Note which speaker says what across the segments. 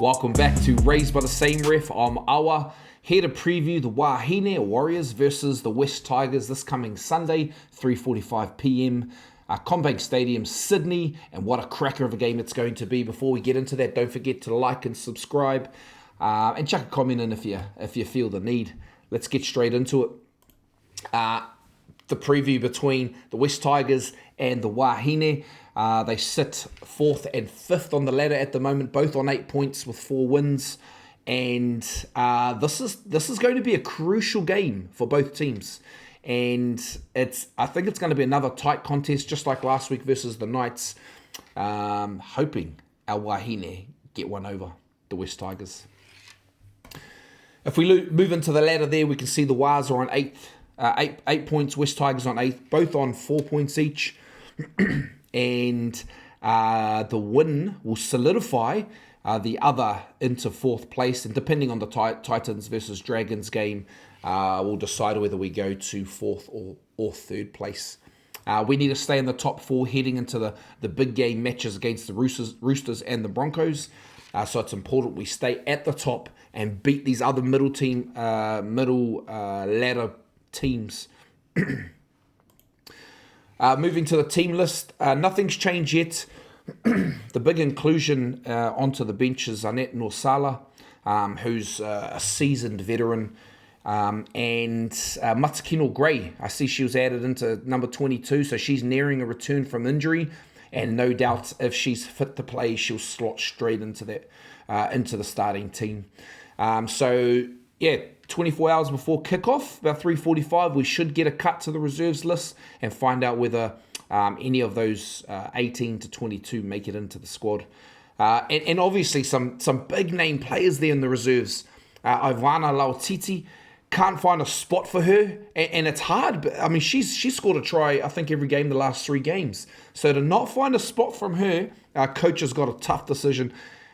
Speaker 1: Welcome back to Raised by the Same Ref. I'm Awa, here to preview the Wahine Warriors versus the West Tigers this coming Sunday, 3:45 p.m. Combank Stadium, Sydney, and what a cracker of a game it's going to be. Before we get into that, don't forget to like and subscribe, and chuck a comment in if you feel the need. Let's get straight into it. The preview between the West Tigers and the Wahine. They sit 4th and 5th on the ladder at the moment, both on 8 points with 4 wins. And this is going to be a crucial game for both teams. And I think it's going to be another tight contest, just like last week versus the Knights. Hoping our Wahine get one over the West Tigers. If we move into the ladder there, we can see the Wahs are on 8th. 8 points, West Tigers on 8th, both on 4 points each. And the win will solidify the other into 4th place. And depending on the Titans versus Dragons game, we'll decide whether we go to 4th or 3rd place. We need to stay in the top 4 heading into the big game matches against the Roosters and the Broncos. So it's important we stay at the top and beat these other middle ladder teams. Moving to the team list, nothing's changed yet. The big inclusion onto the bench is Annette Norsala, who's a seasoned veteran, and Matakino Gray. I see she was added into number 22, so she's nearing a return from injury, and no doubt if she's fit to play, she'll slot straight into the starting team. 24 hours before kickoff, about 3:45, we should get a cut to the reserves list and find out whether any of those 18 to 22 make it into the squad. And obviously some big name players there in the reserves. Ivana Lautiti, can't find a spot for her, and it's hard. But I mean, she's scored a try, I think, every game the last 3 games. So to not find a spot from her, our coach has got a tough decision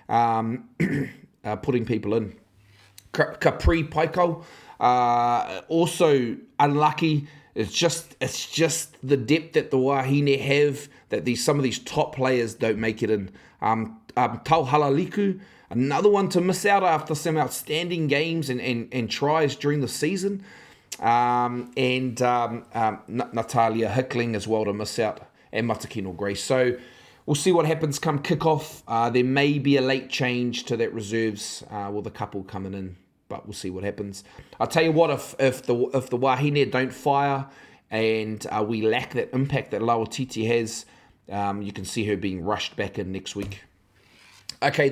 Speaker 1: putting people in. Capri Paiko, also unlucky. It's just the depth that the Wahine have that some of these top players don't make it in. Tauhalaliku, another one to miss out after some outstanding games and tries during the season. And Natalia Hickling as well to miss out, and Matakino Gray. So we'll see what happens come kickoff. There may be a late change to that reserves with a couple coming in, but we'll see what happens. I'll tell you what, if the Wahine don't fire and we lack that impact that Lauatiti has, you can see her being rushed back in next week. Okay,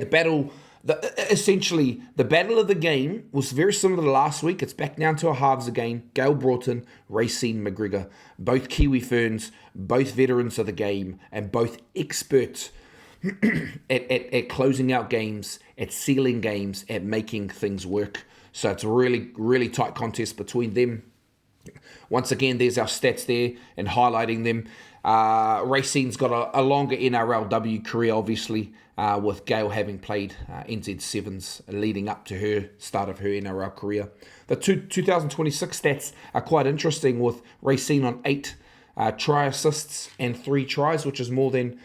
Speaker 1: essentially the battle of the game was very similar to last week. It's back down to a halves again. Gayle Broughton, Raecene McGregor, both Kiwi Ferns, both veterans of the game, and both experts at closing out games, at sealing games, at making things work. So it's a really, really tight contest between them. Once again, there's our stats there and highlighting them. Racene's got a longer NRLW career, obviously, with Gayle having played NZ7s leading up to her start of her NRL career. The 2026 stats are quite interesting, with Raecene on 8 try assists and 3 tries, which is more than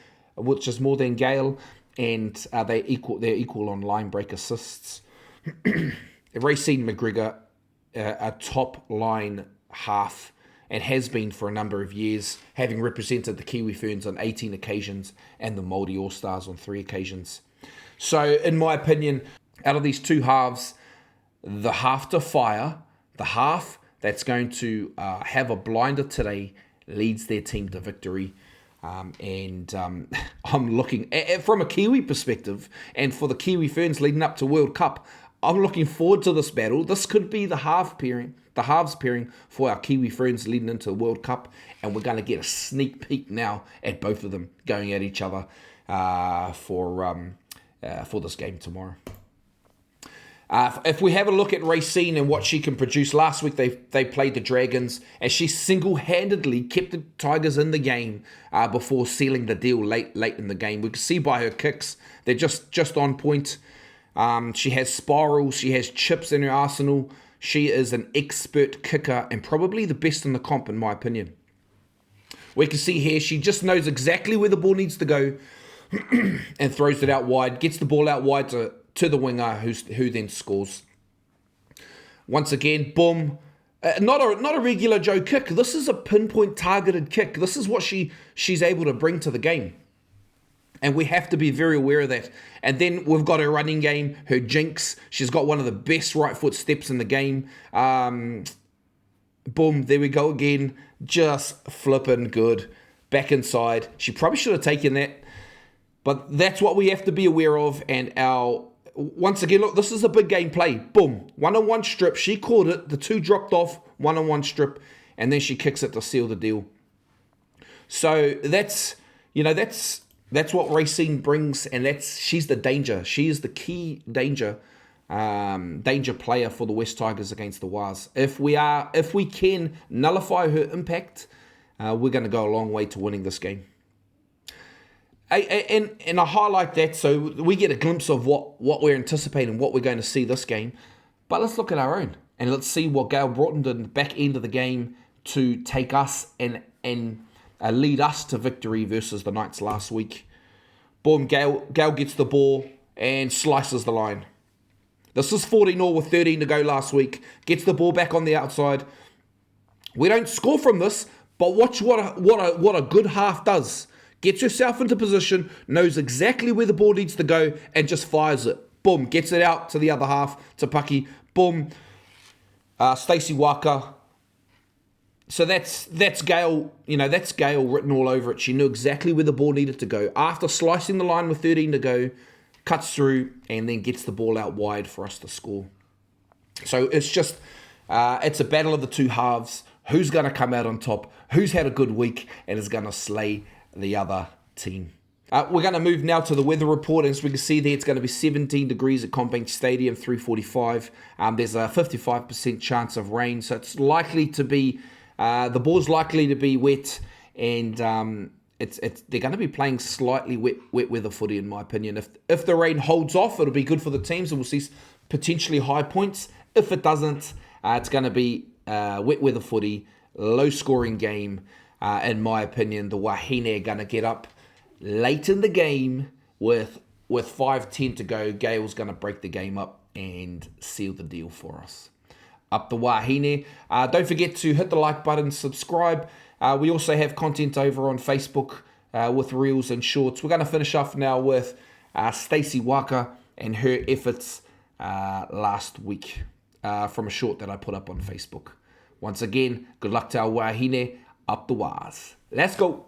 Speaker 1: Gayle, and they're equal on line break assists. Raecene McGregor, a top line half, and has been for a number of years, having represented the Kiwi Ferns on 18 occasions and the Māori All-Stars on 3 occasions. So, in my opinion, out of these 2 halves, the half to fire, the half that's going to have a blinder today, leads their team to victory. I'm looking from a Kiwi perspective, and for the Kiwi Ferns leading up to World Cup, I'm looking forward to this battle. This could be the halves pairing for our Kiwi Ferns leading into the World Cup, and we're going to get a sneak peek now at both of them going at each other for this game tomorrow. If we have a look at Raecene and what she can produce, last week they played the Dragons, and she single-handedly kept the Tigers in the game before sealing the deal late in the game. We can see by her kicks, they're just on point. She has spirals, she has chips in her arsenal. She is an expert kicker and probably the best in the comp, in my opinion. We can see here, she just knows exactly where the ball needs to go and throws it out wide, gets the ball out wide to to the winger who then scores. Once again, boom. Not a regular Joe kick. This is a pinpoint targeted kick. This is what she's able to bring to the game. And we have to be very aware of that. And then we've got her running game, her jinx. She's got one of the best right foot steps in the game. Boom, there we go again. Just flipping good. Back inside. She probably should have taken that. But that's what we have to be aware of. And once again, look, this is a big game play. Boom. One-on-one strip. She caught it. The two dropped off. One-on-one strip. And then she kicks it to seal the deal. So that's what Raecene brings. And she's the danger. She is the key danger player for the West Tigers against the Waz. If we can nullify her impact, we're going to go a long way to winning this game. And I highlight that so we get a glimpse of what we're anticipating, what we're going to see this game. But let's look at our own. And let's see what Gayle brought in the back end of the game to take us and lead us to victory versus the Knights last week. Boom, Gayle gets the ball and slices the line. This is 14-0 with 13 to go last week. Gets the ball back on the outside. We don't score from this, but watch what a good half does. Gets herself into position, knows exactly where the ball needs to go, and just fires it. Boom, gets it out to the other half, to Paki. Boom, Stacey Waka. So that's Gayle, that's Gayle written all over it. She knew exactly where the ball needed to go. After slicing the line with 13 to go, cuts through, and then gets the ball out wide for us to score. So it's just, it's a battle of the two halves. Who's going to come out on top? Who's had a good week and is going to slay the other team? We're going to move now to the weather report. As we can see there, it's going to be 17 degrees at Combank Stadium, 3:45. There's a 55% chance of rain, so it's likely to be, the ball's likely to be wet, and they're going to be playing slightly wet weather footy, in my opinion. If the rain holds off, it'll be good for the teams, and we'll see potentially high points. If it doesn't, it's going to be wet weather footy, low scoring game. In my opinion, the Wahine are going to get up late in the game with 5:10 to go. Gayle's going to break the game up and seal the deal for us. Up the Wahine. Don't forget to hit the like button, subscribe. We also have content over on Facebook with Reels and Shorts. We're going to finish off now with Stacey Waka and her efforts last week from a short that I put up on Facebook. Once again, good luck to our Wahine. Up the Waz. Let's go.